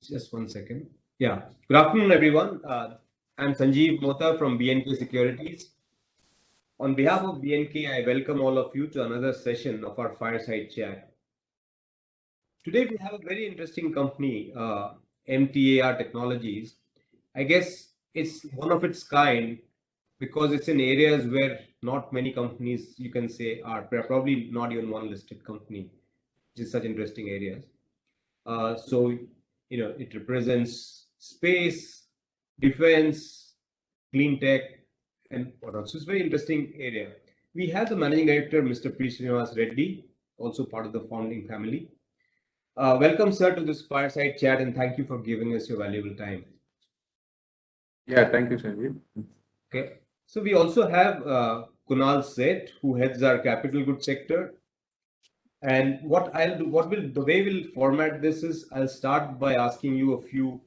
Just one second. Yeah. Good afternoon, everyone. I'm Sanjeev Mota from BNK Securities. On behalf of BNK, I welcome all of you to another session of our fireside chat. Today, we have a very interesting company, MTAR Technologies. I guess it's one of its kind because it's in areas where not many companies, you can say, are probably not even one listed company, which is such interesting areas. It represents space, defense, clean tech, and what else. So it's a very interesting area. We have the managing director, Mr. P. Srinivas Reddy, also part of the founding family. Welcome, sir, to this fireside chat, and thank you for giving us your valuable time. Yeah, thank you, Sanjeev. Okay. So we also have Kunal Seth, who heads our capital goods sector. And the way we'll format this is I'll start by asking you a few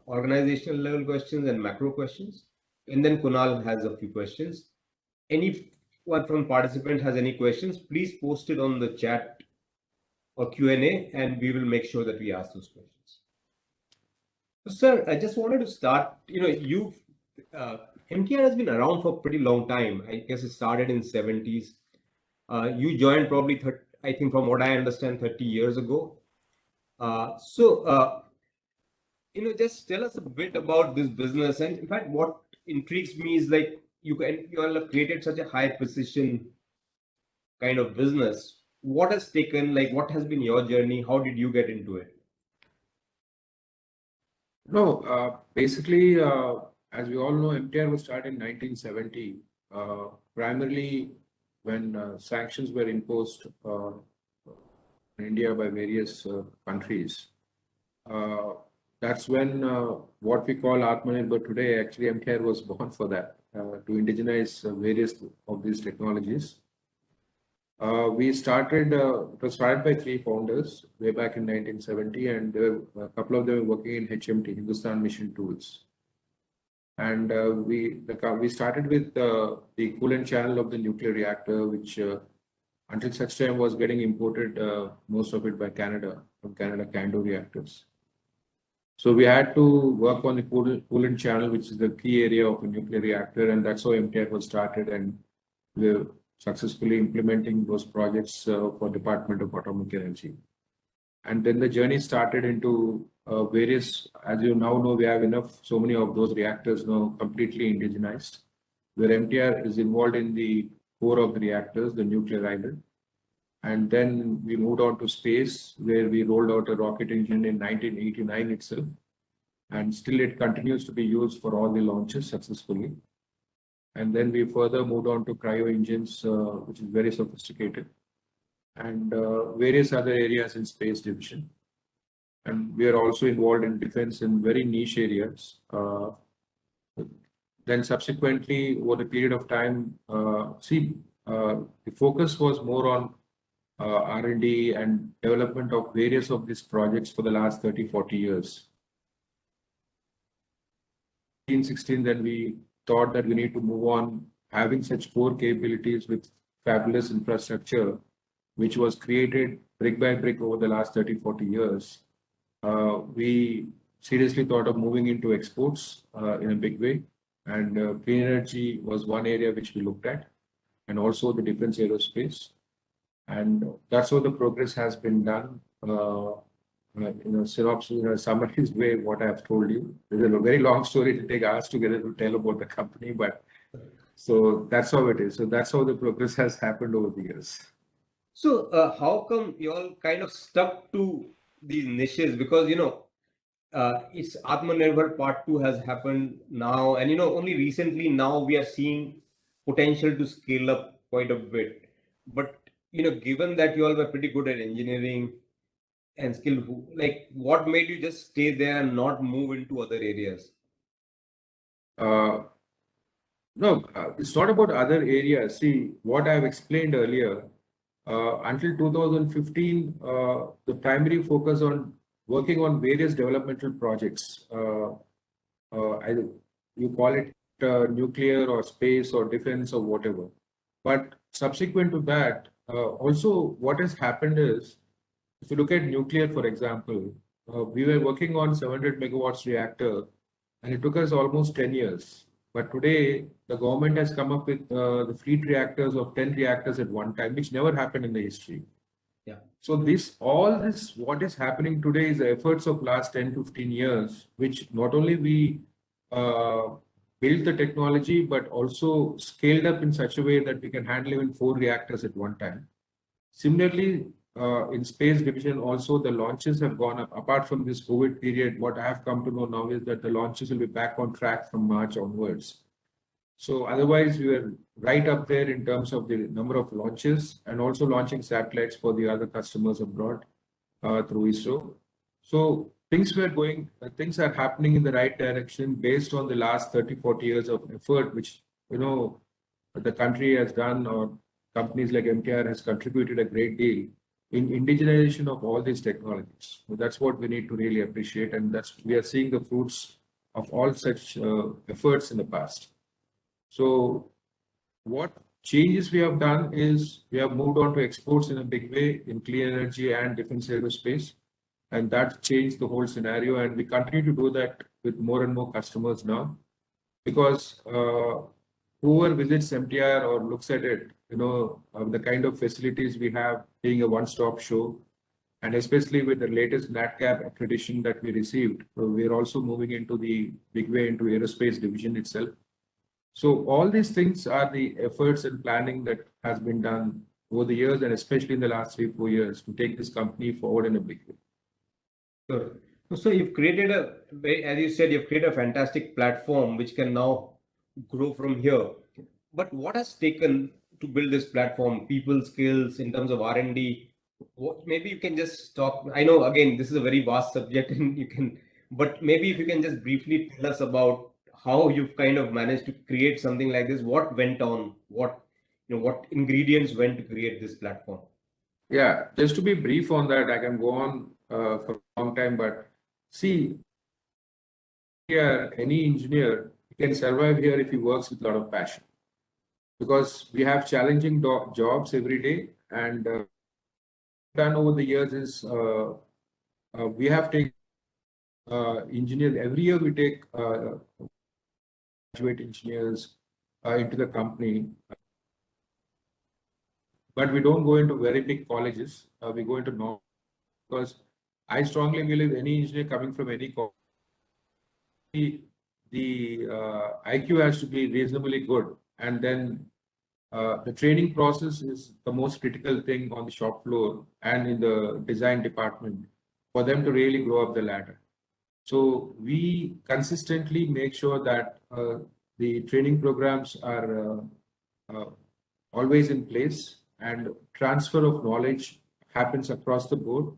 organizational level questions and macro questions, and then Kunal has a few questions. Anyone from participant has any questions, please post it on the chat or Q&A, and we will make sure that we ask those questions. So, sir, I just wanted to start. MTR has been around for a pretty long time. I guess it started in 70s. You joined probably I think from what I understand, 30 years ago. Just tell us a bit about this business. And in fact, what intrigues me is like you all have created such a high precision kind of business. What has been your journey? How did you get into it? No, basically, as we all know, MTR was started in 1970, primarily when sanctions were imposed in India by various countries. That's when what we call Atmanirbhar today, actually MTR was born for that, to indigenize various of these technologies. It was started by three founders way back in 1970, and a couple of them were working in HMT, Hindustan Mission Tools. And we started with the coolant channel of the nuclear reactor, which until such time was getting imported, most of it by Canada, from Canada Candu reactors. So we had to work on the coolant channel, which is the key area of a nuclear reactor, and that's how MTR was started, and we're successfully implementing those projects for Department of Atomic Energy. And then the journey started into various, as you now know, we have so many of those reactors now completely indigenized, where MTR is involved in the core of the reactors, the nuclear island. And then we moved on to space, where we rolled out a rocket engine in 1989 itself. And still it continues to be used for all the launches successfully. And then we further moved on to cryo engines, which is very sophisticated, and various other areas in space division. And we are also involved in defense in very niche areas. Then subsequently, over a period of time, the focus was more on R&D and development of various of these projects for the last 30, 40 years. 2016, then we thought that we need to move on having such core capabilities with fabulous infrastructure, which was created brick by brick over the last 30, 40 years. We seriously thought of moving into exports in a big way. And clean energy was one area which we looked at, and also the defense aerospace. And that's how the progress has been done. Synopsis, summarized way what I have told you. It's a very long story to take hours together to tell about the company, but so that's how it is. So that's how the progress has happened over the years. So how come you all kind of stuck to these niches? Because it's Atmanirbhar Part 2 has happened now, and only recently now we are seeing potential to scale up quite a bit. But given that you all were pretty good at engineering and skill, like what made you just stay there and not move into other areas? No, it's not about other areas. See, what I've explained earlier, until 2015, the primary focus on working on various developmental projects. You call it nuclear or space or defense or whatever. But subsequent to that, also what has happened is, if you look at nuclear, for example, we were working on 700 megawatts reactor, and it took us almost 10 years. But today, the government has come up with the fleet reactors of 10 reactors at one time, which never happened in the history. Yeah. So all this, what is happening today is the efforts of last 10, 15 years, which not only we uh, built the technology, but also scaled up in such a way that we can handle even 4 reactors at one time. Similarly, in space division also, the launches have gone up. Apart from this COVID period, what I have come to know now is that the launches will be back on track from March onwards. So otherwise, we were right up there in terms of the number of launches and also launching satellites for the other customers abroad through ISRO. So things are happening in the right direction based on the last 30, 40 years of effort, which, the country has done, or companies like MTR has contributed a great deal in indigenization of all these technologies. So that's what we need to really appreciate, and we are seeing the fruits of all such efforts in the past. So what changes we have done is we have moved on to exports in a big way in clean energy and defense aerospace. And that changed the whole scenario. And we continue to do that with more and more customers now. Because whoever visits MTR or looks at it, the kind of facilities we have being a one-stop show, and especially with the latest NatCap accreditation that we received, we are also moving into the big way into aerospace division itself. So all these things are the efforts and planning that has been done over the years, and especially in the last 3, 4 years, to take this company forward in a big way. Sure. So you've created as you said, you've created a fantastic platform which can now grow from here. But what has taken to build this platform? People skills in terms of R&D. Maybe you can just talk. I know again this is a very vast subject, and but maybe if you can just briefly tell us about how you've kind of managed to create something like this. What went on? What ingredients went to create this platform? Yeah, just to be brief on that, I can go on for a long time, but see, here, any engineer can survive here if he works with a lot of passion. Because we have challenging jobs every day, and done over the years is we have taken engineers. Every year we take graduate engineers into the company. But we don't go into very big colleges. We go into normal, because I strongly believe any engineer coming from any college, the IQ has to be reasonably good, and then the training process is the most critical thing on the shop floor and in the design department for them to really grow up the ladder. So we consistently make sure that the training programs are always in place, and transfer of knowledge happens across the board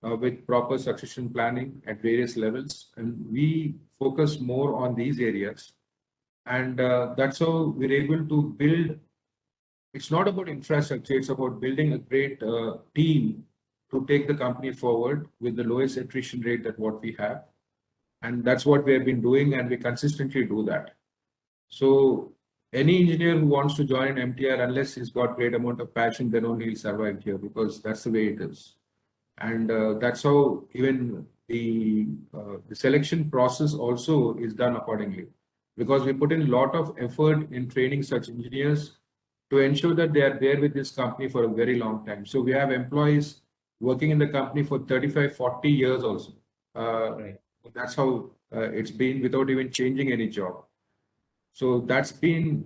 with proper succession planning at various levels. And we focus more on these areas. And that's how we're able to build. It's not about infrastructure, it's about building a great team to take the company forward with the lowest attrition rate that what we have. And that's what we have been doing, and we consistently do that. So any engineer who wants to join MTR, unless he's got great amount of passion, then only he'll survive here, because that's the way it is. And that's how even the selection process also is done accordingly, because we put in a lot of effort in training such engineers to ensure that they are there with this company for a very long time. So we have employees working in the company for 35, 40 years also. Right. That's how it's been without even changing any job. So that's been,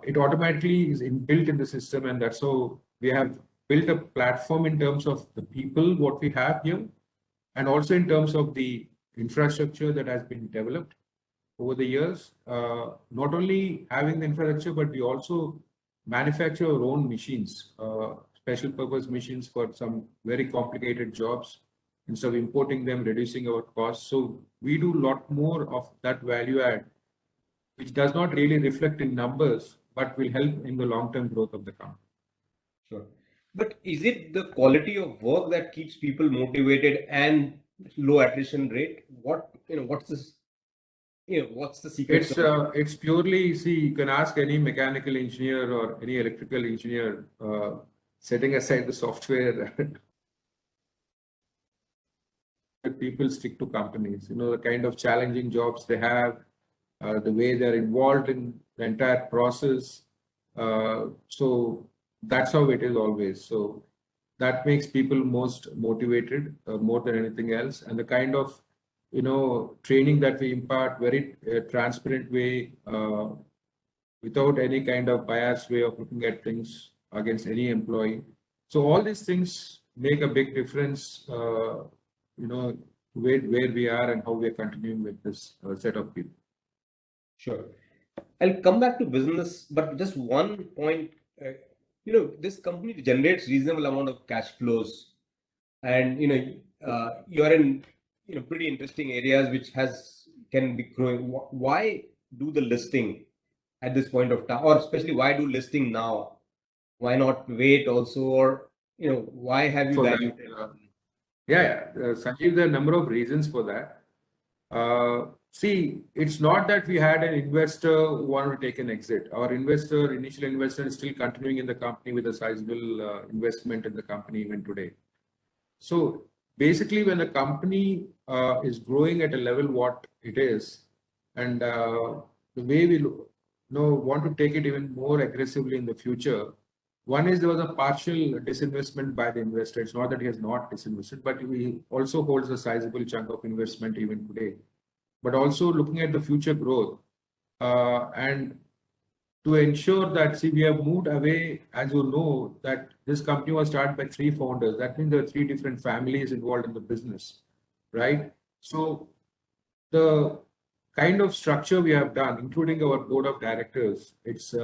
it automatically is inbuilt in the system, and that's how we have built a platform in terms of the people, what we have here, and also in terms of the infrastructure that has been developed over the years. Not only having the infrastructure, but we also manufacture our own machines, special purpose machines for some very complicated jobs, instead of importing them, reducing our costs. So we do a lot more of that value add, which does not really reflect in numbers, but will help in the long-term growth of the company. Sure. But is it the quality of work that keeps people motivated and low attrition rate? What's this? What's the secret? It's purely, see, you can ask any mechanical engineer or any electrical engineer, setting aside the software that people stick to companies. The kind of challenging jobs they have, the way they're involved in the entire process. So that's how it is always. So that makes people most motivated more than anything else. And the kind of training that we impart, very transparent way, without any kind of biased way of looking at things against any employee. So all these things make a big difference, where we are and how we are continuing with this set of people. Sure. I'll come back to business, but just one point. This company generates reasonable amount of cash flows, and you are in pretty interesting areas which can be growing. Why do the listing at this point of time, or especially why do listing now? Why not wait also, or why have you For that, valued? Sanjeev, there are a number of reasons for that. See, it's not that we had an investor who wanted to take an exit. Our initial investor, is still continuing in the company with a sizable investment in the company even today. So basically, when a company is growing at a level what it is, and the way we want to take it even more aggressively in the future, one is there was a partial disinvestment by the investor. It's not that he has not disinvested, but he also holds a sizable chunk of investment even today. But also looking at the future growth and to ensure that, see, we have moved away, as you know, that this company was started by 3 founders. That means there are 3 different families involved in the business, right? So the kind of structure we have done, including our board of directors, it's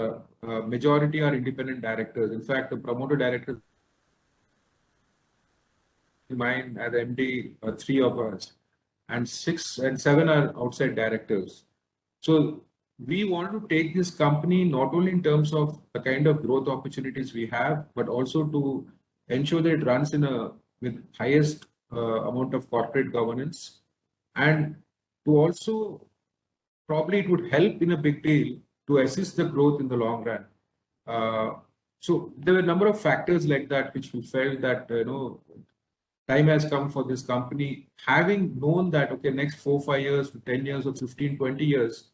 majority are independent directors. In fact, the promoter directors, mine as MD, 3 of us, and 6 and 7 are outside directors. So we want to take this company not only in terms of the kind of growth opportunities we have, but also to ensure that it runs with highest amount of corporate governance, and to also probably it would help in a big deal to assist the growth in the long run. So there were a number of factors like that which we felt that time has come for this company, having known that okay, next 4-5 years to 10 years or 15-20 years,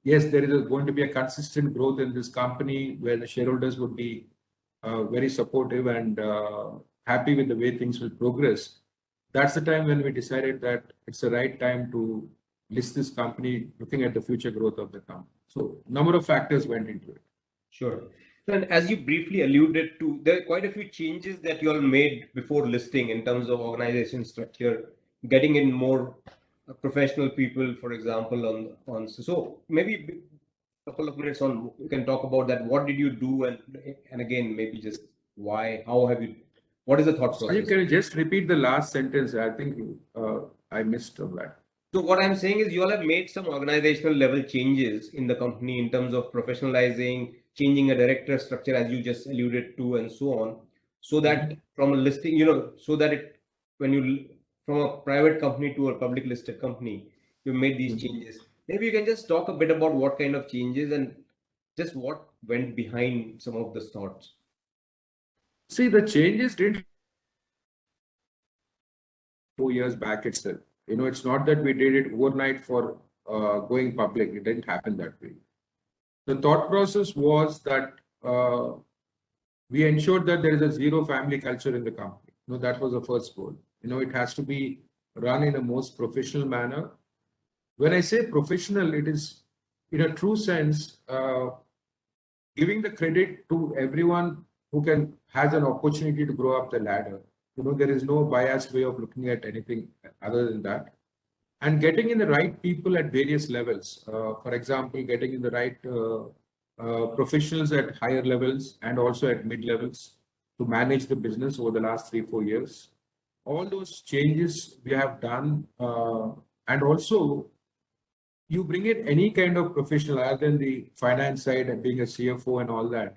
yes, there is going to be a consistent growth in this company where the shareholders would be very supportive and happy with the way things will progress. That's the time when we decided that it's the right time to list this company, looking at the future growth of the company. So number of factors went into it. Sure. And as you briefly alluded to, there are quite a few changes that you all made before listing in terms of organization structure, getting in more professional people, for example, so maybe a couple of minutes on, you can talk about that. What did you do? And again, maybe just why, what is the thought process? Can you just repeat the last sentence? I think I missed on that. So what I'm saying is you all have made some organizational level changes in the company in terms of professionalizing, changing a director structure, as you just alluded to, and so on, so that from a listing, so that from a private company to a public listed company, you made these changes. Maybe you can just talk a bit about what kind of changes and just what went behind some of those thoughts. See, the changes didn't 4 years back itself. It's not that we did it overnight for going public. It didn't happen that way. The thought process was that we ensured that there is a zero family culture in the company. That was the first goal. It has to be run in a most professional manner. When I say professional, it is in a true sense giving the credit to everyone who has an opportunity to grow up the ladder. There is no biased way of looking at anything other than that. And getting in the right people at various levels. For example, getting in the right professionals at higher levels and also at mid levels to manage the business over the last 3-4 years. All those changes we have done, and also you bring in any kind of professional other than the finance side and being a CFO and all that.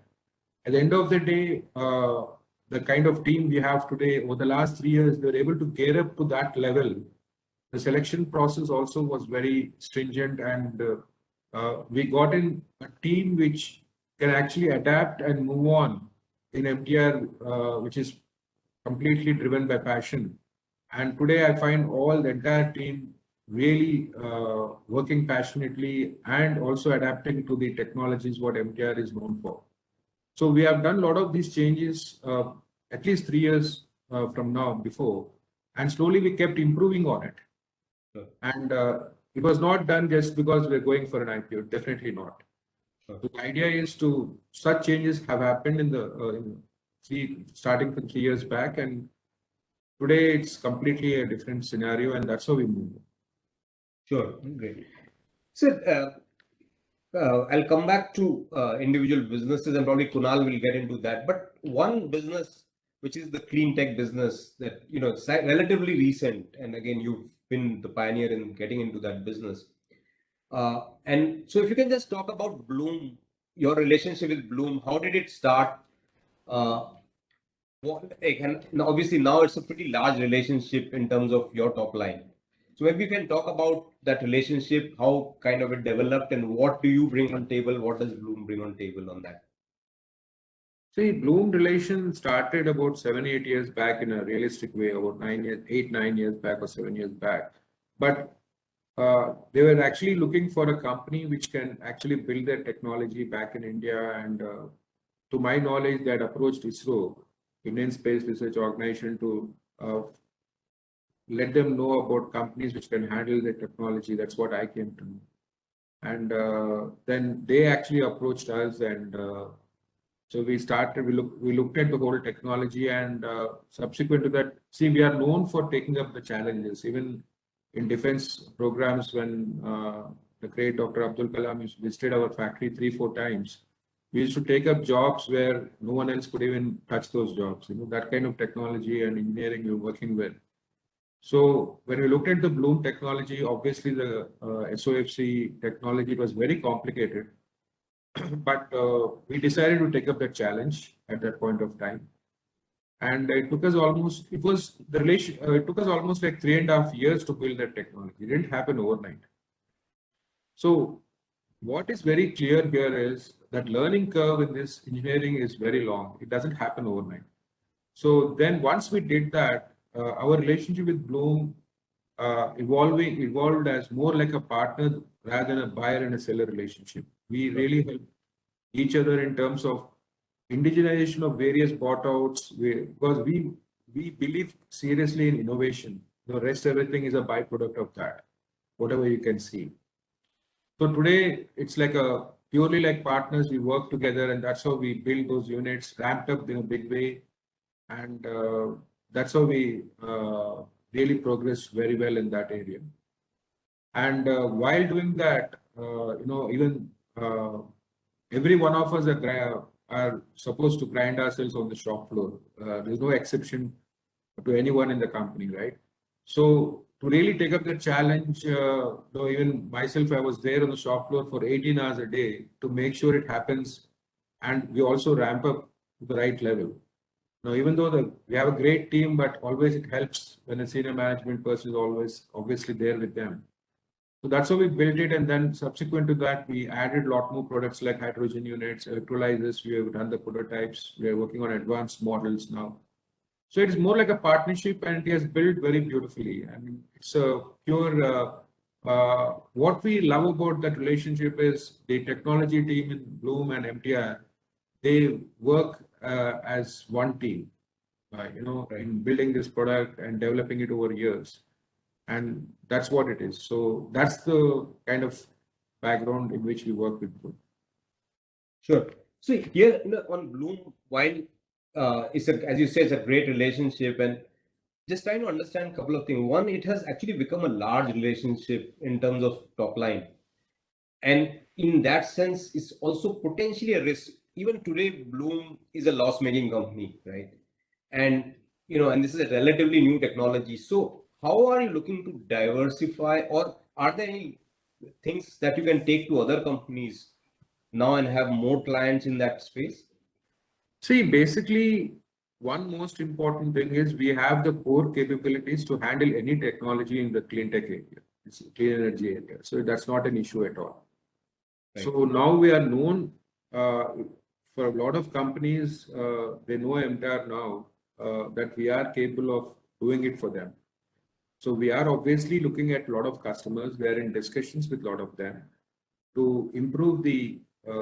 At the end of the day, the kind of team we have today, over the last 3 years, we were able to gear up to that level. The selection process also was very stringent, and we got in a team which can actually adapt and move on in MTR, which is completely driven by passion. And today I find all the entire team really working passionately and also adapting to the technologies what MTR is known for. So we have done a lot of these changes at least 3 years from now before, and slowly we kept improving on it. Sure. And it was not done just because we're going for an IPO, definitely not. Sure. The idea is to such changes have happened starting from 3 years back, and today it's completely a different scenario, and that's how we move. Sure, great. So I'll come back to individual businesses, and probably Kunal will get into that. But one business, which is the clean tech business, that relatively recent, and again you've been the pioneer in getting into that business. And so, if you can just talk about Bloom, your relationship with Bloom, how did it start? Obviously now it's a pretty large relationship in terms of your top line. So maybe you can talk about that relationship, how kind of it developed, and what do you bring on table? What does Bloom bring on table on that? See, Bloom relation started about 7-8 years back in a realistic way, about 8-9 years back or 7 years back. But they were actually looking for a company which can actually build their technology back in India. And to my knowledge, they had approached ISRO, Indian Space Research Organization, to let them know about companies which can handle their technology. That's what I came to know. And then they actually approached us, and so we looked at the whole technology, and subsequent to that, see, we are known for taking up the challenges, even in defense programs. When the great Dr. Abdul Kalam visited our factory 3-4 times, we used to take up jobs where no one else could even touch those jobs. That kind of technology and engineering we were working with. So when we looked at the Bloom technology, obviously the SOFC technology was very complicated, but we decided to take up that challenge at that point of time. And it took us almost like 3.5 years to build that technology. It didn't happen overnight. So what is very clear here is that learning curve in this engineering is very long. It doesn't happen overnight. So then once we did that, our relationship with Bloom evolved as more like a partner rather than a buyer and a seller relationship. We really help each other in terms of indigenization of various bought outs, because we believe seriously in innovation. The rest everything is a byproduct of that, whatever you can see. So today it's like a purely like partners. We work together, and that's how we build those units, ramped up in a big way, and that's how we really progress very well in that area. And while doing that, even every one of us are supposed to grind ourselves on the shop floor. There's no exception to anyone in the company, right? So to really take up the challenge, though even myself, I was there on the shop floor for 18 hours a day to make sure it happens, and we also ramp up to the right level. Now, even though we have a great team, but always it helps when a senior management person is always obviously there with them. So that's how we built it. And then subsequent to that, we added a lot more products like hydrogen units, electrolyzers. We have done the prototypes. We are working on advanced models now. So it's more like a partnership, and it has built very beautifully. I mean, it's a pure, what we love about that relationship is the technology team in Bloom and MTR, they work as one team, in building this product and developing it over years. And that's what it is. So that's the kind of background in which we work with Bloom. Sure. So here on Bloom, while as you say, it's a great relationship, and just trying to understand a couple of things. One, it has actually become a large relationship in terms of top line. And in that sense, it's also potentially a risk. Even today, Bloom is a loss-making company, right? And and this is a relatively new technology. So how are you looking to diversify, or are there any things that you can take to other companies now and have more clients in that space? See, basically, one most important thing is we have the core capabilities to handle any technology in the clean tech area, it's clean energy area. So that's not an issue at all. Right. So now we are known for a lot of companies. They know MTR now that we are capable of doing it for them. So we are obviously looking at a lot of customers. We are in discussions with a lot of them to improve the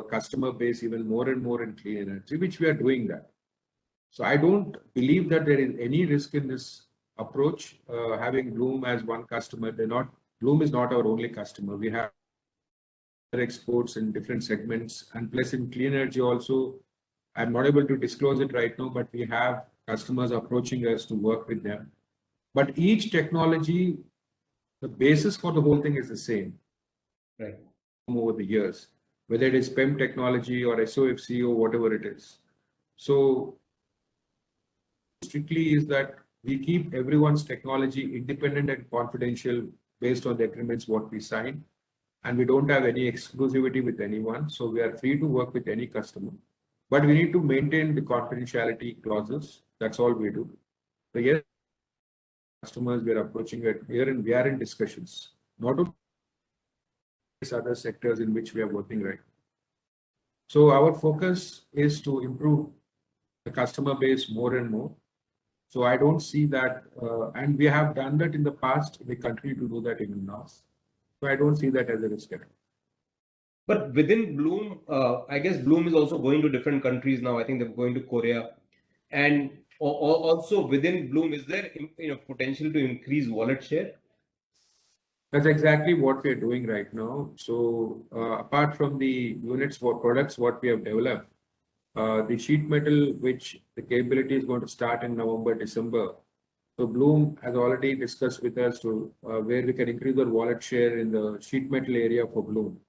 customer base even more and more in clean energy, which we are doing that. So I don't believe that there is any risk in this approach. Having Bloom as one customer, Bloom is not our only customer. We have other exports in different segments, and plus in clean energy also. I'm not able to disclose it right now, but we have customers approaching us to work with them. But each technology, the basis for the whole thing is the same. Right. Over the years, whether it is PEM technology or SOFC or whatever it is. So strictly is that we keep everyone's technology independent and confidential based on the agreements what we sign, and we don't have any exclusivity with anyone. So we are free to work with any customer, but we need to maintain the confidentiality clauses. That's all we do. So yes, customers we are approaching it here, and we are in discussions, not only other sectors in which we are working right. So our focus is to improve the customer base more and more. So I don't see that, and we have done that in the past. We continue to do that even now. So I don't see that as a risk at all. But within Bloom, I guess Bloom is also going to different countries now. I think they're going to Korea, and also within Bloom, is there potential to increase wallet share? That's exactly what we are doing right now. So apart from the units for products, what we have developed, the sheet metal, which the capability is going to start in November, December. So Bloom has already discussed with us to where we can increase our wallet share in the sheet metal area for Bloom.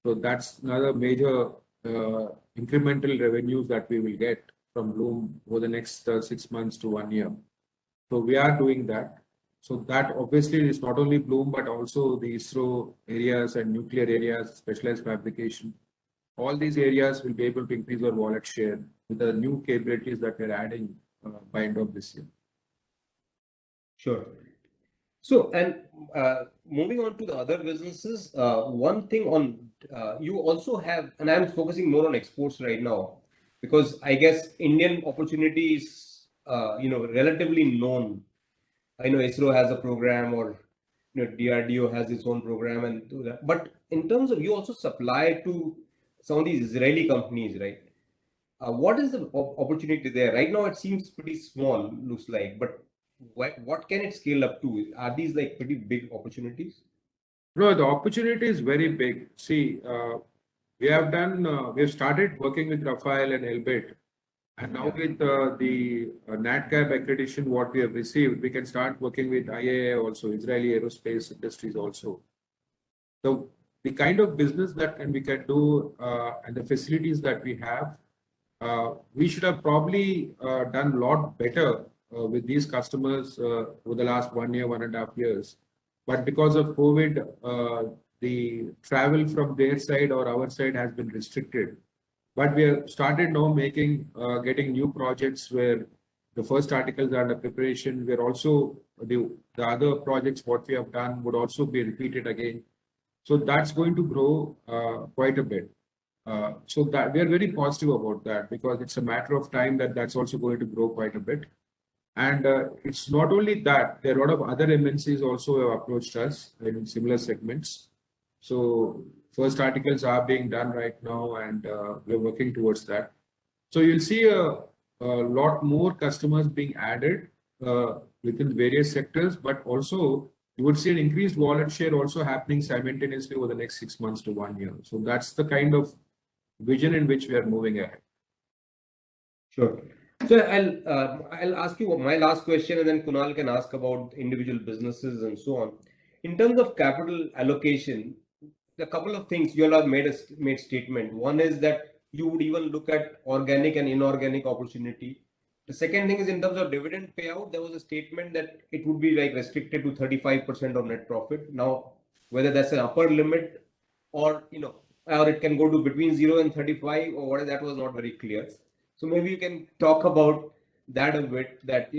So that's another major incremental revenues that we will get from Bloom over the next 6 months to 1 year. So we are doing that. So that obviously is not only Bloom, but also the ISRO areas and nuclear areas, specialized fabrication. All these areas will be able to increase our wallet share with the new capabilities that we're adding by end of this year. Sure. So, and moving on to the other businesses, one thing on you also have, and I'm focusing more on exports right now, because I guess Indian opportunity is relatively known. I know ISRO has a program, or DRDO has its own program, and do that. But in terms of, you also supply to some of these Israeli companies, right? What is the opportunity there? Right now, it seems pretty small, looks like, but what can it scale up to? Are these like pretty big opportunities? No, the opportunity is very big. See, we have started working with Rafael and Elbit. And now with the NADCAP accreditation, what we have received, we can start working with IAA also, Israeli Aerospace Industries also. So the kind of business that we can do and the facilities that we have, we should have probably done a lot better with these customers over the last 1 year, 1.5 years. But because of COVID, the travel from their side or our side has been restricted. But we have started now getting new projects where the first articles are under preparation. We're also, the other projects, what we have done would also be repeated again. So that's going to grow quite a bit. So that we are very positive about that, because it's a matter of time that's also going to grow quite a bit. And it's not only that, there are a lot of other MNCs also have approached us in similar segments. So first articles are being done right now, and we're working towards that. So you'll see a lot more customers being added within various sectors, but also you would see an increased wallet share also happening simultaneously over the next 6 months to 1 year. So that's the kind of vision in which we are moving ahead. Sure. So I'll ask you my last question, and then Kunal can ask about individual businesses and so on. In terms of capital allocation, a couple of things you all have made statement. One is that you would even look at organic and inorganic opportunity. The second thing is, in terms of dividend payout, there was a statement that it would be like restricted to 35% of net profit. Now, whether that's an upper limit, or or it can go to between 0 and 35, or whatever, that was not very clear. So maybe you can talk about that a bit, that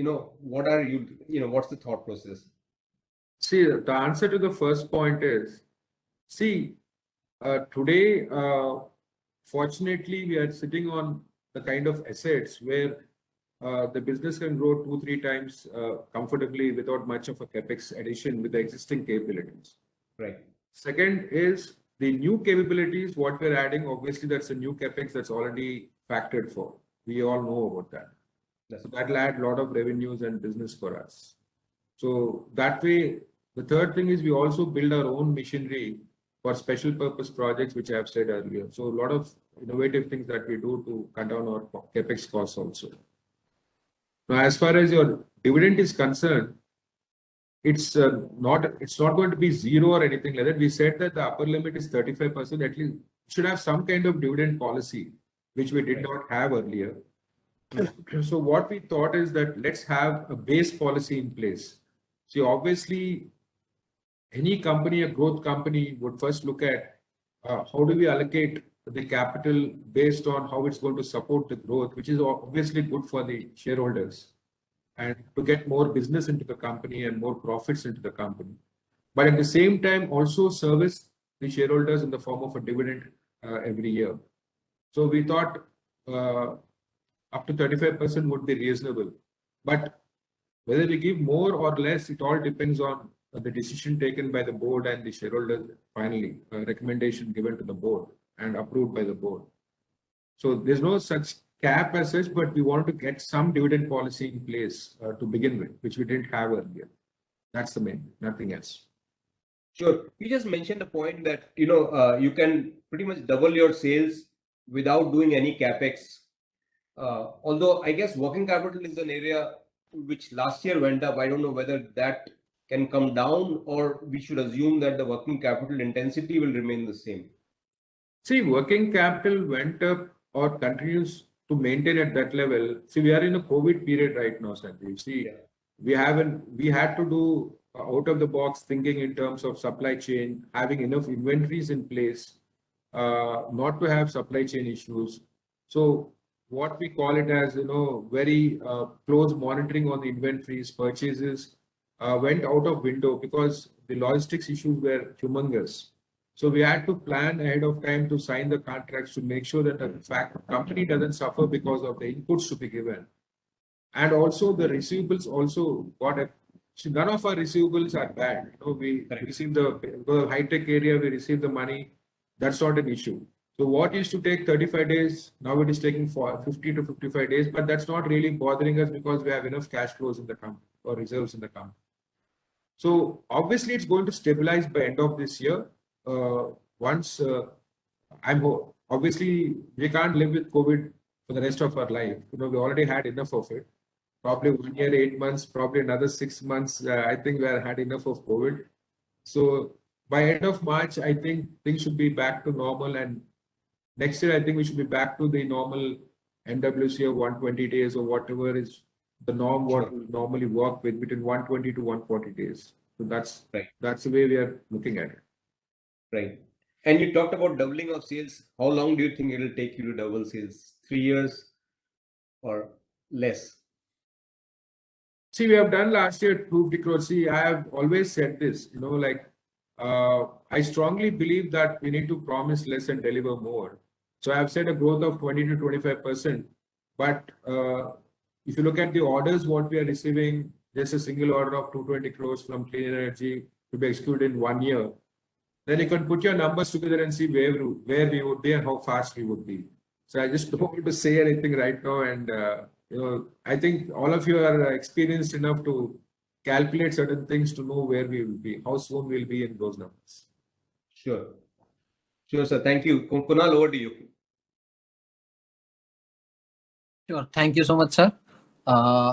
what are what's the thought process? See, the answer to the first point is, see, today, fortunately, we are sitting on the kind of assets where the business can grow 2-3 times comfortably without much of a capex addition with the existing capabilities. Right. Second is the new capabilities, what we're adding, obviously that's a new capex that's already factored for. We all know about that. So that'll add a lot of revenues and business for us. So that way, the third thing is we also build our own machinery for special purpose projects, which I have said earlier. So a lot of innovative things that we do to cut down our capex costs also. Now, as far as your dividend is concerned, it's not going to be zero or anything like that. We said that the upper limit is 35%. At least should have some kind of dividend policy, which we did not have earlier. So what we thought is that let's have a base policy in place. See, obviously, any company, a growth company, would first look at how do we allocate the capital based on how it's going to support the growth, which is obviously good for the shareholders and to get more business into the company and more profits into the company. But at the same time, also service the shareholders in the form of a dividend every year. So we thought up to 35% would be reasonable. But whether we give more or less, it all depends on the decision taken by the board and the shareholders finally, recommendation given to the board and approved by the board. So there's no such cap as such, but we want to get some dividend policy in place to begin with, which we didn't have earlier. That's the main, nothing else. Sure. You just mentioned a point that, you can pretty much double your sales without doing any capex. Although I guess working capital is an area which last year went up. I don't know whether that can come down or we should assume that the working capital intensity will remain the same. See, working capital went up or continues to maintain at that level. See, we are in a COVID period right now, Sandeep. See, we had to do out of the box thinking in terms of supply chain, having enough inventories in place, not to have supply chain issues. So what we call it as, very close monitoring on the inventories, purchases went out of window because the logistics issues were humongous. So we had to plan ahead of time to sign the contracts to make sure that the company doesn't suffer because of the inputs to be given. And also the receivables also none of our receivables are bad. We receive the high-tech area, we receive the money. That's not an issue. So what used to take 35 days, now it is taking 50 to 55 days, but that's not really bothering us because we have enough cash flows in the company or reserves in the company. So obviously it's going to stabilize by end of this year. Obviously we can't live with COVID for the rest of our life. We already had enough of it. Probably 1 year, 8 months, probably another 6 months. I think we have had enough of COVID. So by end of March, I think things should be back to normal. And next year, I think we should be back to the normal NWC of 120 days or whatever is the norm, what we normally work with between 120 to 140 days. So that's right. That's the way we are looking at it. Right. And you talked about doubling of sales. How long do you think it will take you to double sales? 3 years or less? See, we have done last year 250 crores. See, I have always said this, I strongly believe that we need to promise less and deliver more. So I have said a growth of 20 to 25%. But if you look at the orders, what we are receiving, just a single order of 220 crores from Clean Energy to be executed in 1 year, then you can put your numbers together and see where we would be and how fast we would be. So I just don't want to say anything right now. And, I think all of you are experienced enough to calculate certain things to know where we will be, how soon we'll be in those numbers. Sure. Sure, sir. Thank you. Kunal, over to you. Sure. Thank you so much, sir.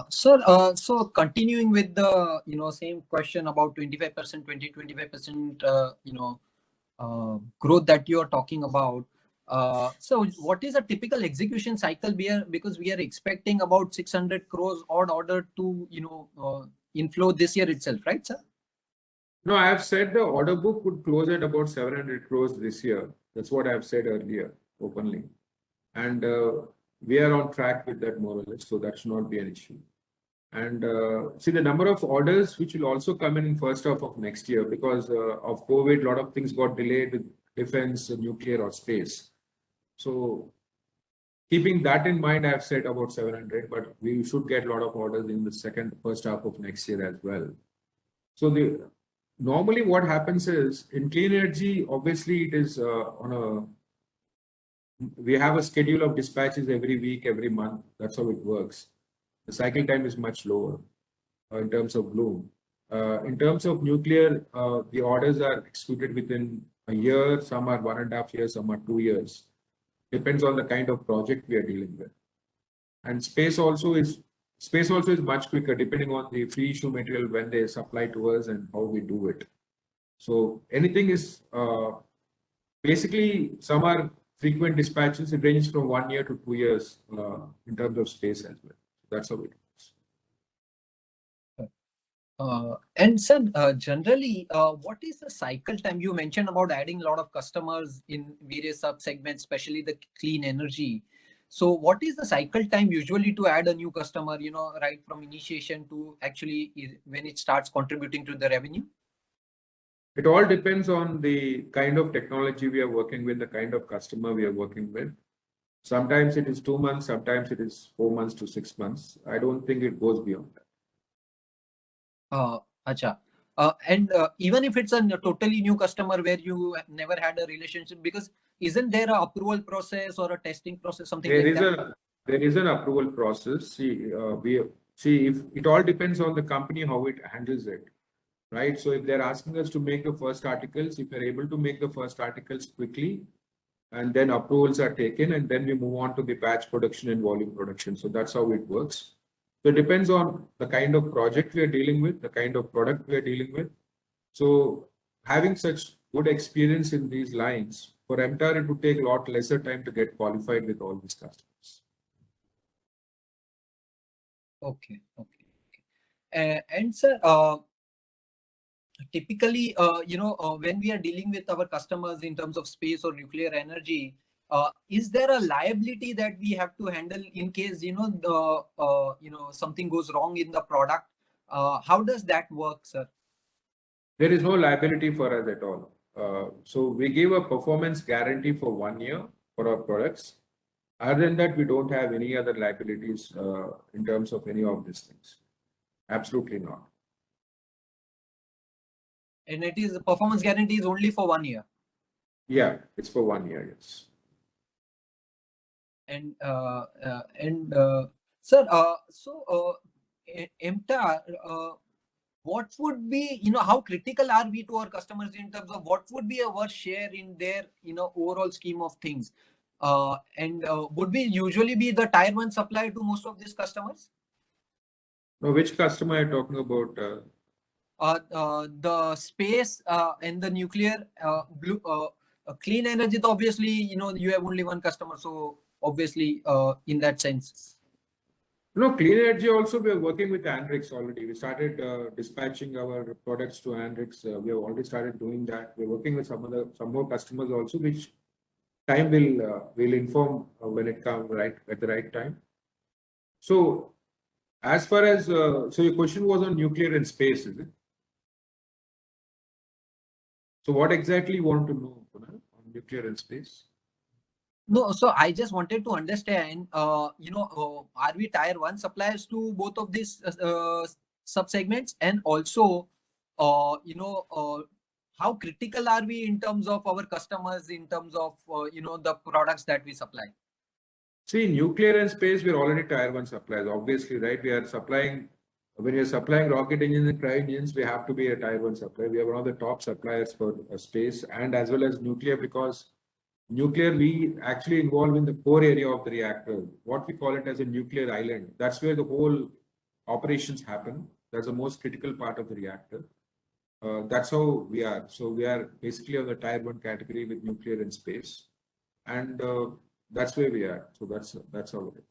Sir, so continuing with the same question about 25%, 20-25% growth that you are talking about. So what is a typical execution cycle because we are expecting about 600 crores odd order to inflow this year itself, right, sir? No, I have said the order book would close at about 700 crores this year. That's what I have said earlier openly, and we are on track with that more or less, so that should not be an issue. And see the number of orders which will also come in first half of next year because of COVID, a lot of things got delayed with defense, nuclear or space. So keeping that in mind, I've said about 700, but we should get a lot of orders in the first half of next year as well. So normally what happens is in clean energy, obviously it is we have a schedule of dispatches every week, every month. That's how it works. The cycle time is much lower in terms of Bloom. In terms of nuclear, the orders are executed within a year. Some are 1.5 years, some are 2 years. Depends on the kind of project we are dealing with. And space also is much quicker depending on the free issue material when they supply to us and how we do it. So anything is basically some are frequent dispatches. It ranges from 1 year to 2 years in terms of space as well. That's how it works. And sir, generally, what is the cycle time? You mentioned about adding a lot of customers in various sub-segments, especially the clean energy. So what is the cycle time usually to add a new customer, right from initiation to actually when it starts contributing to the revenue? It all depends on the kind of technology we are working with, the kind of customer we are working with. Sometimes it is 2 months, sometimes it is 4 months to 6 months. I don't think it goes beyond that. Acha. And even if it's a totally new customer where you never had a relationship, because isn't there an approval process or a testing process, something like that? There is an approval process. See, if it all depends on the company, how it handles it, right? So if they're asking us to make the first articles, if we're able to make the first articles quickly, and then approvals are taken, and then we move on to the batch production and volume production. So that's how it works. So it depends on the kind of project we are dealing with, the kind of product we are dealing with. So having such good experience in these lines, for MTAR, it would take a lot lesser time to get qualified with all these customers. Okay. And sir, typically, when we are dealing with our customers in terms of space or nuclear energy, is there a liability that we have to handle in case something goes wrong in the product? How does that work, sir? There is no liability for us at all. So we give a performance guarantee for 1 year for our products. Other than that, we don't have any other liabilities in terms of any of these things. Absolutely not. And it is performance guarantee is only for 1 year. Yeah, it's for 1 year, yes. And sir, so MTAR, what would be, how critical are we to our customers in terms of what would be our share in their, overall scheme of things? And would we usually be the tier 1 supplier to most of these customers? Now, which customer are you talking about? The space and the nuclear clean energy. Obviously, you have only one customer, so obviously in that sense. Clean energy also we are working with Andrix already. We started dispatching our products to Andrix. We have already started doing that. We're working with some more customers also, which time will inform when it comes right at the right time. So as far as so your question was on nuclear and space, is it? So what exactly you want to know on nuclear and space? No, so I just wanted to understand, are we tier 1 suppliers to both of these sub-segments? And also, how critical are we in terms of our customers, in terms of, the products that we supply? See, nuclear and space, we're already tier 1 suppliers, obviously, right? We are supplying, when you're supplying rocket engines and cryo engines, we have to be a tier 1 supplier. We are one of the top suppliers for space and as well as nuclear, because nuclear, we actually involve in the core area of the reactor, what we call it as a nuclear island. That's where the whole operations happen. That's the most critical part of the reactor. That's how we are. So we are basically on the tier 1 category with nuclear and space. And that's where we are. So that's how it is.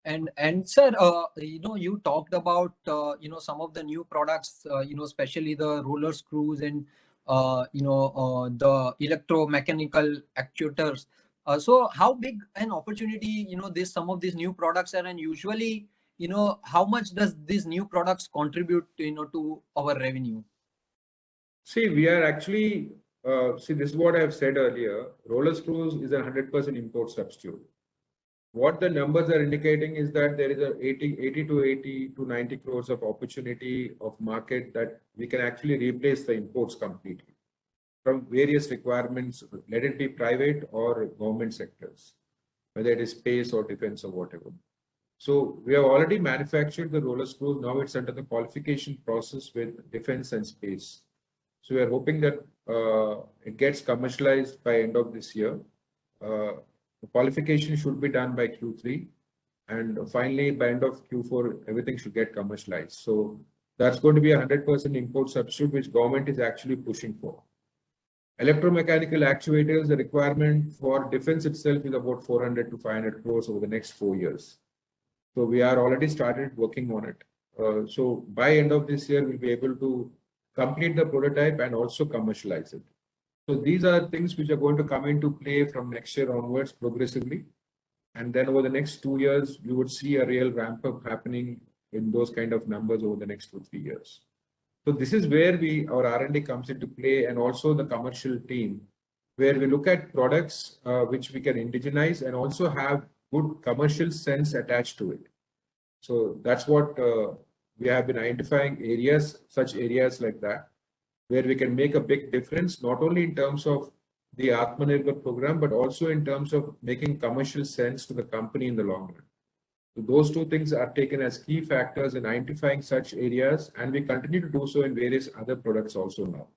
And sir, you talked about, some of the new products, especially the roller screws and, the electromechanical actuators. So how big an opportunity, some of these new products are, and usually, how much does these new products contribute, to our revenue? See, we are actually see, this is what I have said earlier. Roller screws is a 100% import substitute. What the numbers are indicating is that there is a 80 to 90 crores of opportunity of market that we can actually replace the imports completely from various requirements, let it be private or government sectors, whether it is space or defense or whatever. So we have already manufactured the roller screws. Now it's under the qualification process with defense and space. So we are hoping that it gets commercialized by end of this year. The qualification should be done by Q3, and finally by end of Q4, everything should get commercialized. So that's going to be a 100% import substitute, which government is actually pushing for. Electromechanical actuators, the requirement for defense itself is about 400 to 500 crores over the next 4 years. So we are already started working on it. So by end of this year, we'll be able to complete the prototype and also commercialize it. So these are things which are going to come into play from next year onwards progressively. And then over the next 2 years, you would see a real ramp up happening in those kind of numbers over the next 2-3 years. So this is where our R&D comes into play, and also the commercial team, where we look at products which we can indigenize and also have good commercial sense attached to it. So that's what we have been identifying such areas like that, where we can make a big difference, not only in terms of the Atmanirbhar program, but also in terms of making commercial sense to the company in the long run. So those two things are taken as key factors in identifying such areas, and we continue to do so in various other products also now.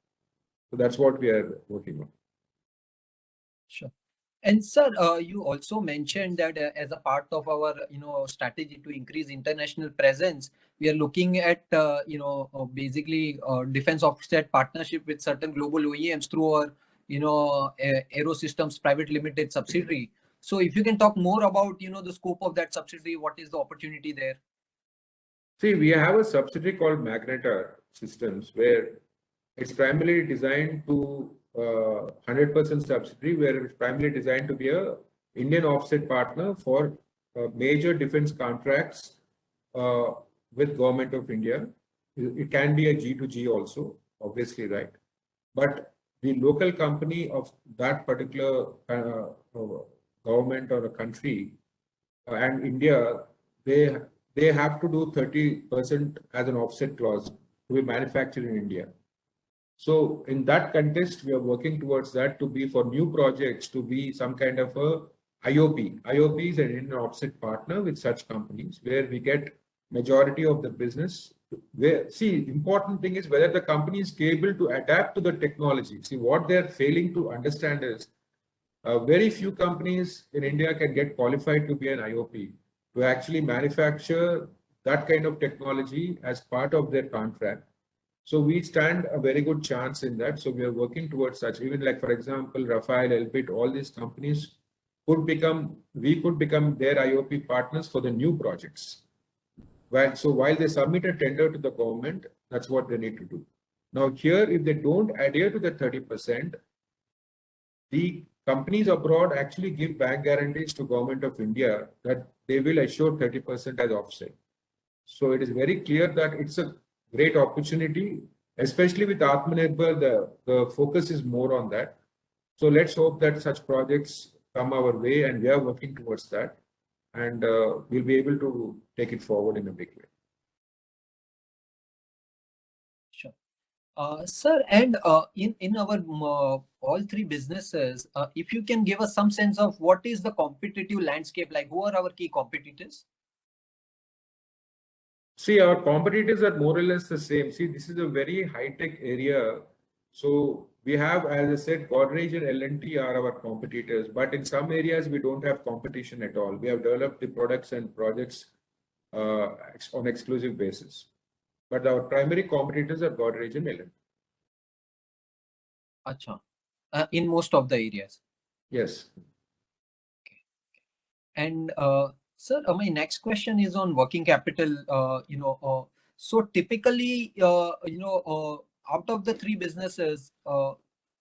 So that's what we are working on. Sure. And sir, you also mentioned that as a part of our strategy to increase international presence, we are looking at basically defense offset partnership with certain global OEMs through our Aero Systems Private Limited subsidiary. So if you can talk more about the scope of that subsidiary, what is the opportunity there? See, we have a subsidiary called Magnetar Systems, where it's primarily designed to 100% subsidiary, where it's primarily designed to be a Indian offset partner for major defense contracts with Government of India. It can be a G2G also, obviously, right? But the local company of that particular government or a country and India, they have to do 30% as an offset clause to be manufactured in India. So in that context, we are working towards that to be for new projects to be some kind of a IOP. IOP is an Indian offset partner with such companies where we get majority of the business. Important thing is whether the company is able to adapt to the technology. See, what they're failing to understand is very few companies in India can get qualified to be an IOP, to actually manufacture that kind of technology as part of their contract. So we stand a very good chance in that. So we are working towards such. Even like, for example, Rafael, Elbit, all these companies we could become their IOP partners for the new projects. So while they submit a tender to the government, that's what they need to do. Now here, if they don't adhere to the 30%, the companies abroad actually give bank guarantees to Government of India that they will assure 30% as offset. So it is very clear that it's a great opportunity, especially with Atmanirbhar, the focus is more on that. So let's hope that such projects come our way, and we are working towards that, and we'll be able to take it forward in a big way. Sure. Sir, and in our all three businesses, if you can give us some sense of what is the competitive landscape like, who are our key competitors? See, our competitors are more or less the same. See, this is a very high-tech area. So we have, as I said, Godrej and L&T are our competitors, but in some areas we don't have competition at all. We have developed the products and projects on exclusive basis. But our primary competitors are Godrej and L&T. Acha. In most of the areas. Yes. Okay. And sir, my next question is on working capital. So typically, out of the three businesses,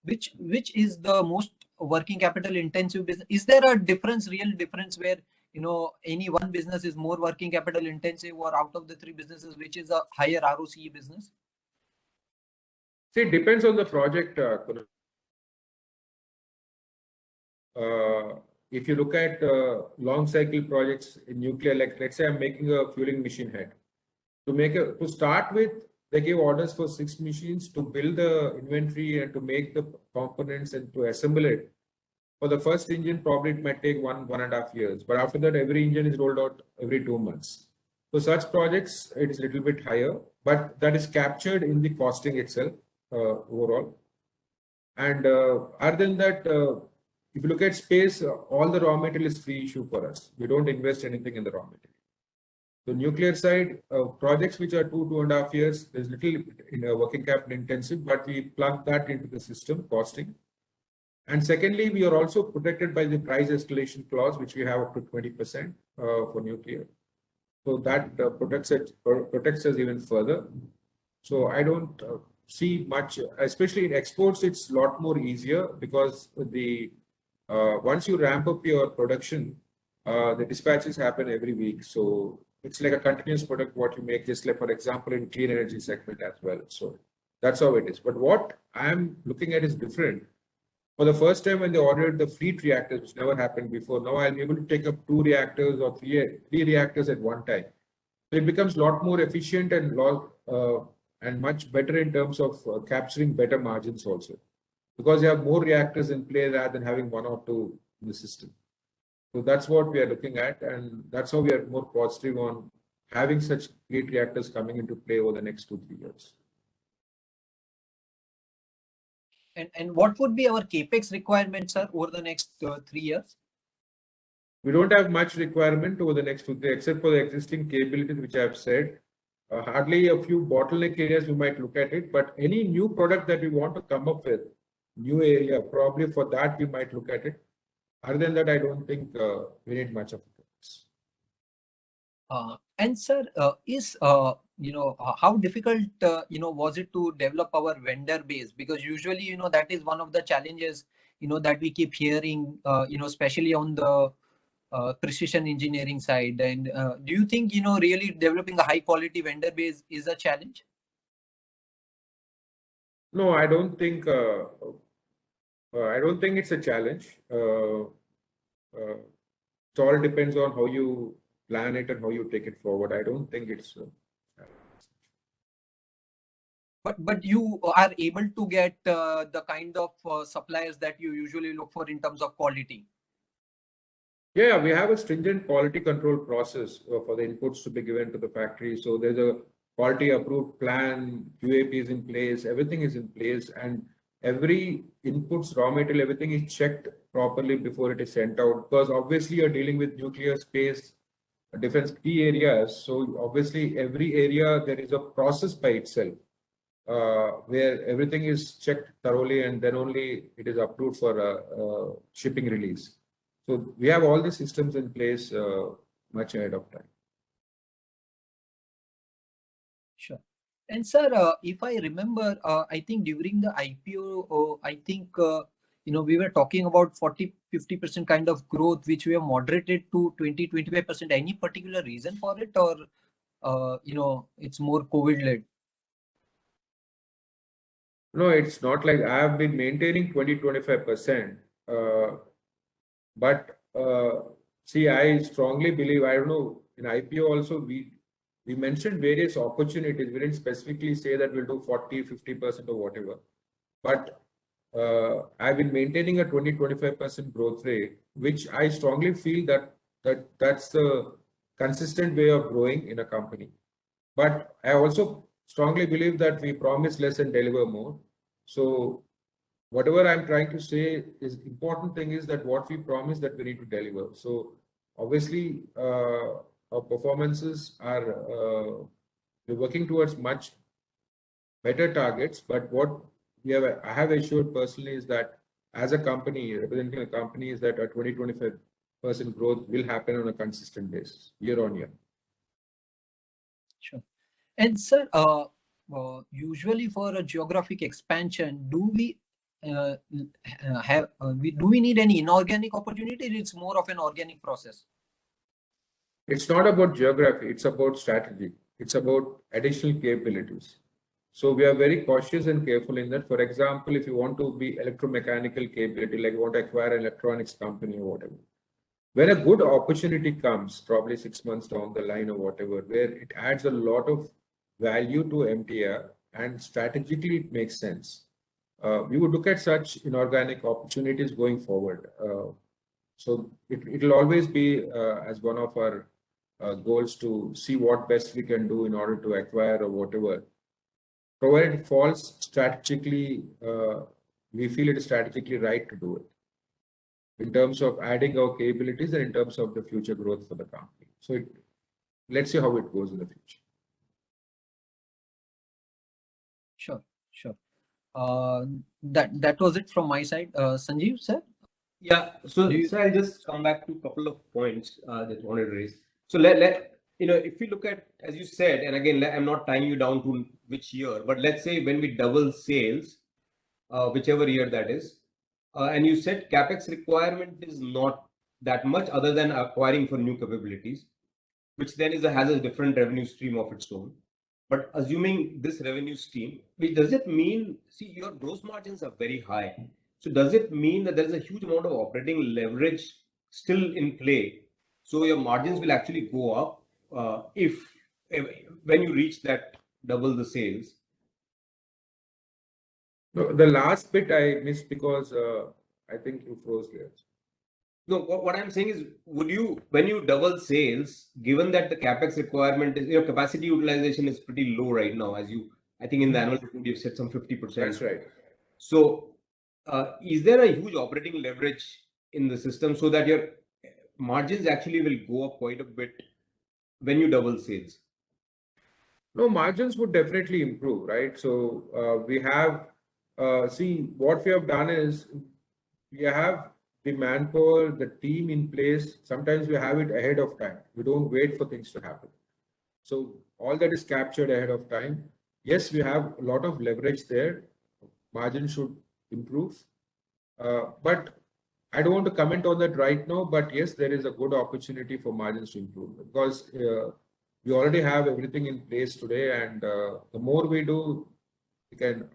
which is the most working capital intensive business? Is there a real difference where any one business is more working capital intensive, or out of the three businesses, which is a higher ROCE business? See, it depends on the project, Kunal. if you look at long cycle projects in nuclear, like let's say I'm making a fueling machine head. To start with, they gave orders for 6 machines to build the inventory and to make the components and to assemble it. For the first engine, probably it might take 1.5 years. But after that, every engine is rolled out every 2 months. So such projects, it is a little bit higher, but that is captured in the costing itself overall. And other than that, if you look at space, all the raw material is free issue for us. We don't invest anything in the raw material. The nuclear side, projects which are 2.5 years, there's little in a working capital intensive, but we plug that into the system costing. And secondly, we are also protected by the price escalation clause, which we have up to 20% for nuclear. So that protects us even further. So I don't see much, especially in exports, it's a lot more easier because the once you ramp up your production, the dispatches happen every week. So it's like a continuous product what you make, just like for example in clean energy segment as well. So that's how it is. But what I'm looking at is different. For the first time when they ordered the fleet reactors, which never happened before, now I'll be able to take up 2 reactors or three reactors at one time. So it becomes a lot more efficient and much better in terms of capturing better margins also, because you have more reactors in play rather than having 1 or 2 in the system. So that's what we are looking at, and that's how we are more positive on having such fleet reactors coming into play over the next 2-3 years. And what would be our capex requirements, sir, over the next 3 years? We don't have much requirement over the next 2 years, except for the existing capabilities which I have said. Hardly a few bottleneck areas we might look at it, but any new product that we want to come up with, new area, probably for that we might look at it. Other than that, I don't think we need much of it. And sir, is how difficult was it to develop our vendor base? Because usually that is one of the challenges that we keep hearing, especially on the precision engineering side. And do you think really developing a high quality vendor base is a challenge? No, I don't think it's a challenge. It all depends on how you plan it and how you take it forward. I don't think it's. But you are able to get the kind of suppliers that you usually look for in terms of quality. Yeah, we have a stringent quality control process for the inputs to be given to the factory. So there's a quality approved plan, QAP is in place, everything is in place, and every inputs, raw material, everything is checked properly before it is sent out. Because obviously you're dealing with nuclear, space, defense key areas. So obviously every area there is a process by itself where everything is checked thoroughly and then only it is approved for shipping release. So we have all the systems in place much ahead of time. Sure. And sir, if I remember, I think during the IPO, I think we were talking about 40-50% kind of growth, which we have moderated to 20-25%. Any particular reason for it, or it's more COVID-led? No, it's not like I have been maintaining 20-25%. But see, I strongly believe, I don't know, in IPO also, we mentioned various opportunities. We didn't specifically say that we'll do 40-50% or whatever. But I've been maintaining a 20-25% growth rate, which I strongly feel that's the consistent way of growing in a company. But I also strongly believe that we promise less and deliver more. So whatever I'm trying to say is important thing is that what we promise that we need to deliver. So obviously our performances are we're working towards much better targets. But what I have assured personally is that as a company, representing a company, is that a 20-25% growth will happen on a consistent basis, year on year. Sure. And sir, usually for a geographic expansion, do we need any inorganic opportunity? It's more of an organic process. It's not about geography. It's about strategy. It's about additional capabilities. So we are very cautious and careful in that. For example, if you want to be electromechanical capability, like you want to acquire an electronics company or whatever, when a good opportunity comes, probably 6 months down the line or whatever, where it adds a lot of value to MTR and strategically it makes sense, we would look at such inorganic opportunities going forward. So it'll always be as one of our goals to see what best we can do in order to acquire or whatever. Provided it falls strategically, we feel it is strategically right to do it in terms of adding our capabilities and in terms of the future growth for the company. So let's see how it goes in the future. Sure, sure. That was it from my side. Sanjeev, sir? Yeah, so Do you- I'll just come back to a couple of points that I wanted to raise. So let if you look at, as you said, and again, I'm not tying you down to which year, but let's say when we double sales, whichever year that is, and you said capex requirement is not that much other than acquiring for new capabilities, which then has a different revenue stream of its own. But assuming this revenue stream, does it mean, see, your gross margins are very high. So does it mean that there's a huge amount of operating leverage still in play? So your margins will actually go up if when you reach that double the sales. No, the last bit I missed because I think you froze there. No, what I'm saying is, would you, when you double sales, given that the capex requirement is, your capacity utilization is pretty low right now, as you, I think in the annual report you've said some 50%. That's right. So, is there a huge operating leverage in the system so that your margins actually will go up quite a bit when you double sales? No, margins would definitely improve, right? So we have, see, what we have done is we have the manpower, the team in place. Sometimes we have it ahead of time. We don't wait for things to happen. So all that is captured ahead of time. Yes, we have a lot of leverage there. Margin should improve. But I don't want to comment on that right now, but yes, there is a good opportunity for margins to improve because we already have everything in place today, and the more we do,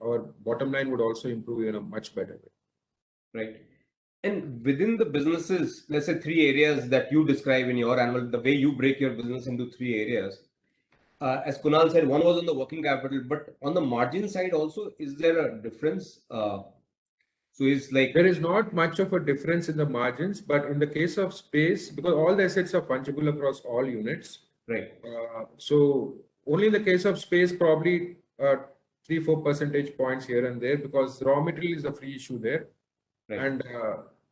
our bottom line would also improve in a much better way. Right. And within the businesses, let's say 3 areas that you describe in your annual, the way you break your business into 3 areas. As Kunal said, one was on the working capital, but on the margin side also, is there a difference? So it's like There is not much of a difference in the margins, but in the case of space, because all the assets are fungible across all units. right. So only in the case of space, probably 3-4 percentage points here and there, because raw material is a free issue there. Right. And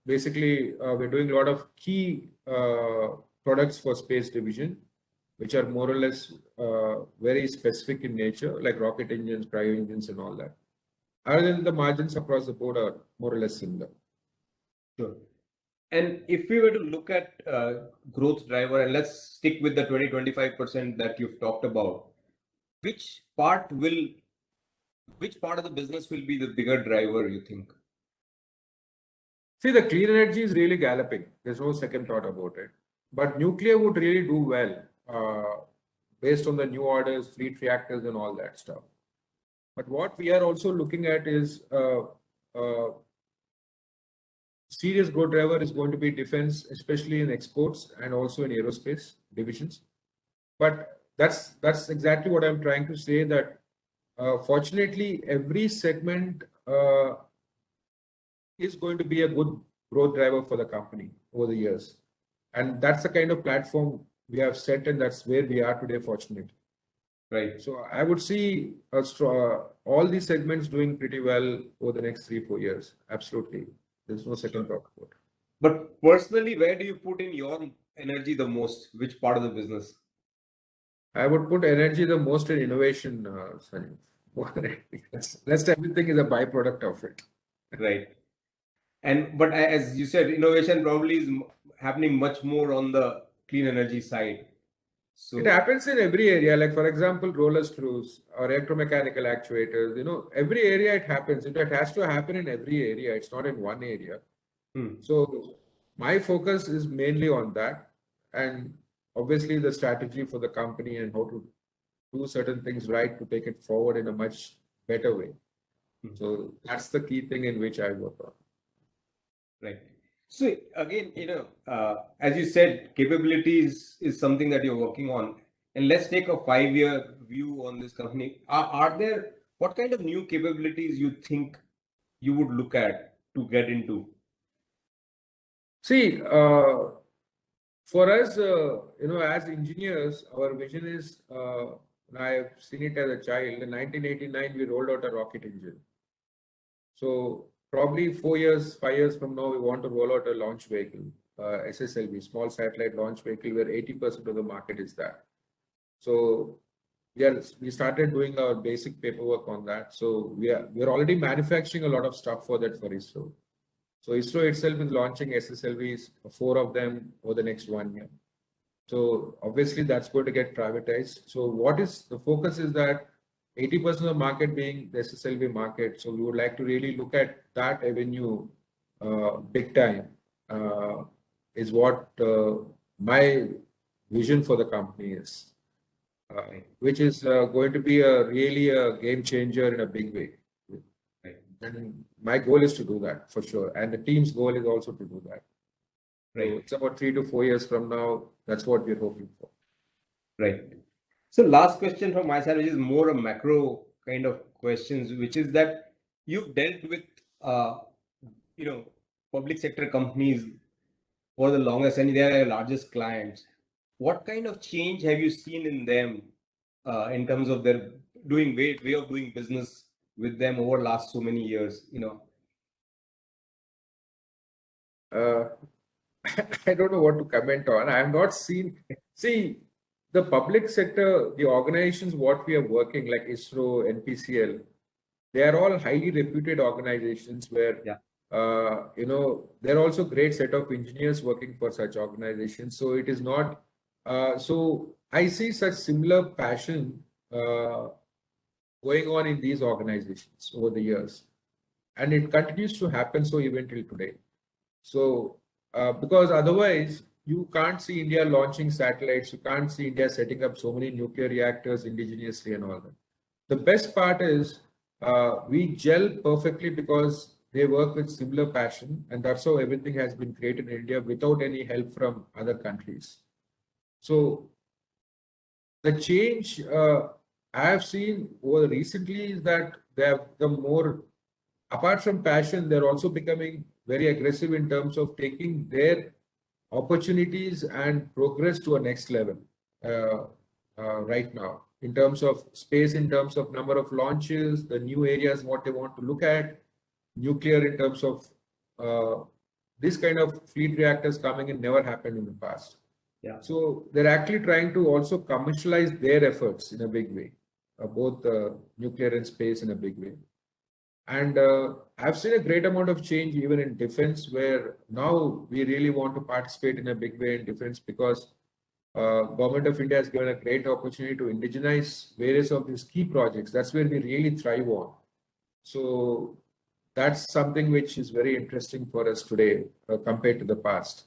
basically, we're doing a lot of key products for space division, which are more or less very specific in nature, like rocket engines, cryo engines, and all that. Other than the margins across the board are more or less similar. Sure. And if we were to look at growth driver, and let's stick with the 20-25% that you've talked about, which part of the business will be the bigger driver, you think? See, the clean energy is really galloping. There's no second thought about it. But nuclear would really do well based on the new orders, fleet reactors, and all that stuff. But what we are also looking at is serious growth driver is going to be defense, especially in exports and also in aerospace divisions. But that's exactly what I'm trying to say, that fortunately every segment is going to be a good growth driver for the company over the years. And that's the kind of platform we have set, and that's where we are today, fortunately. Right. So I would see all these segments doing pretty well over the next 3-4 years. Absolutely. There's no second thought about it. But personally, where do you put in your energy the most? Which part of the business? I would put energy the most in innovation, Sunny. Rest everything is a byproduct of it. Right. But as you said, innovation probably is happening much more on the clean energy side. So it happens in every area. Like for example, roller screws or electromechanical actuators. Every area it happens. It has to happen in every area. It's not in one area. So my focus is mainly on that, and obviously the strategy for the company and how to do certain things right to take it forward in a much better way. Mhm. So that's the key thing in which I work on. Right. So again, as you said, capabilities is something that you're working on. And let's take a 5-year view on this company. Are there, what kind of new capabilities you think you would look at to get into? See, for us, as engineers, our vision is, and I've seen it as a child. In 1989, we rolled out a rocket engine. So probably 4 years, 5 years from now, we want to roll out a launch vehicle, SSLV, small satellite launch vehicle, where 80% of the market is that. So we started doing our basic paperwork on that. So we're already manufacturing a lot of stuff for that for ISRO. So ISRO itself is launching SSLVs, 4 of them over the next 1 year. So obviously that's going to get privatized. So what is the focus is that 80% of the market being the SSLV market. So we would like to really look at that avenue big time is what my vision for the company is, which is going to be really a game changer in a big way. Right. And my goal is to do that for sure. And the team's goal is also to do that. So Right. it's about 3 to 4 years from now. That's what we're hoping for. Right. So last question from my side, which is more a macro kind of questions, which is that you've dealt with, public sector companies for the longest, and they are your largest clients. What kind of change have you seen in them in terms of their way of doing business with them over last so many years? Uh, I don't know what to comment on. I have not seen. See, the public sector, the organizations, what we are working like ISRO, NPCL, they are all highly reputed organizations where, Yeah. there are also great set of engineers working for such organizations. So it is not. So I see such similar passion going on in these organizations over the years, and it continues to happen so even till today. So, because otherwise you can't see India launching satellites, you can't see India setting up so many nuclear reactors indigenously and all that. The best part is we gel perfectly because they work with similar passion, and that's how everything has been created in India without any help from other countries. So, the change I have seen over recently is that they have become more, apart from passion, they're also becoming very aggressive in terms of taking their opportunities and progress to a next level right now in terms of space, in terms of number of launches, the new areas, what they want to look at, nuclear in terms of this kind of fleet reactors coming in never happened in the past. Yeah. So they're actually trying to also commercialize their efforts in a big way, both nuclear and space in a big way. And I've seen a great amount of change even in defense, where now we really want to participate in a big way in defense because Government of India has given a great opportunity to indigenize various of these key projects. That's where we really thrive on. So that's something which is very interesting for us today compared to the past.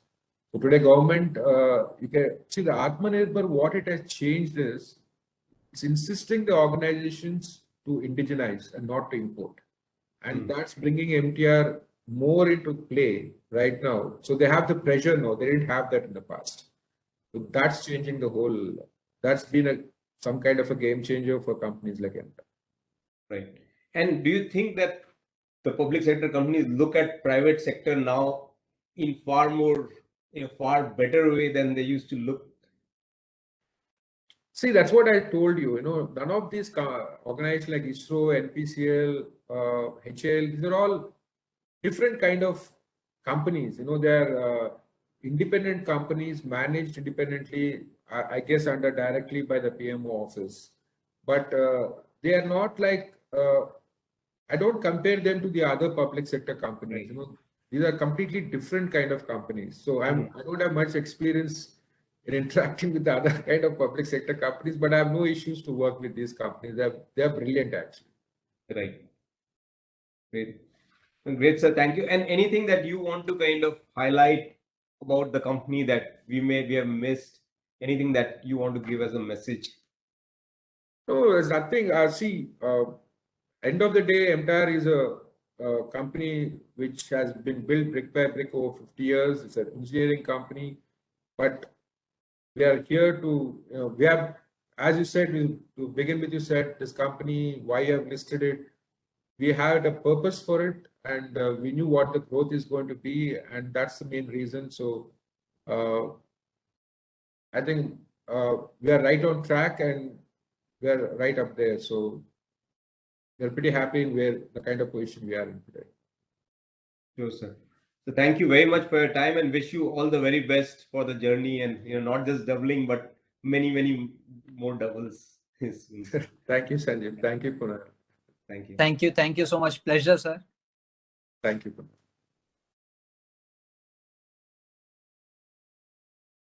So today, government, you can see the Atmanirbhar, what it has changed is it's insisting the organizations to indigenize and not to import. And that's bringing MTR more into play right now. So they have the pressure now. They didn't have that in the past. So that's changing the whole. That's been some kind of a game changer for companies like MTR. Right. And do you think that the public sector companies look at private sector now in a far better way than they used to look? See, that's what I told you. None of these organizations like ISRO, NPCL, HAL, these are all different kind of companies. They're independent companies managed independently, I guess, under directly by the PMO office. But they are not like, I don't compare them to the other public sector companies. Right. These are completely different kind of companies. So I don't have much experience in interacting with the other kind of public sector companies, but I have no issues to work with these companies. They're brilliant actually. Right. Great. Great, sir. Thank you. And anything that you want to kind of highlight about the company that we have missed? Anything that you want to give as a message? No, there's nothing. See, end of the day, MTAR is a company which has been built brick by brick over 50 years. It's an engineering company, but we are here to, we have, as you said, to begin with, you said this company, why you have listed it. We had a purpose for it, and we knew what the growth is going to be, and that's the main reason. So, I think we are right on track, and we are right up there. So, we're pretty happy in where the kind of position we are in today. Sure, sir. So thank you very much for your time and wish you all the very best for the journey and not just doubling but many more doubles. Thank you, Sanjeev. Thank you, Kunal. Thank you. Thank you so much. Pleasure, sir. Thank you, Kunal.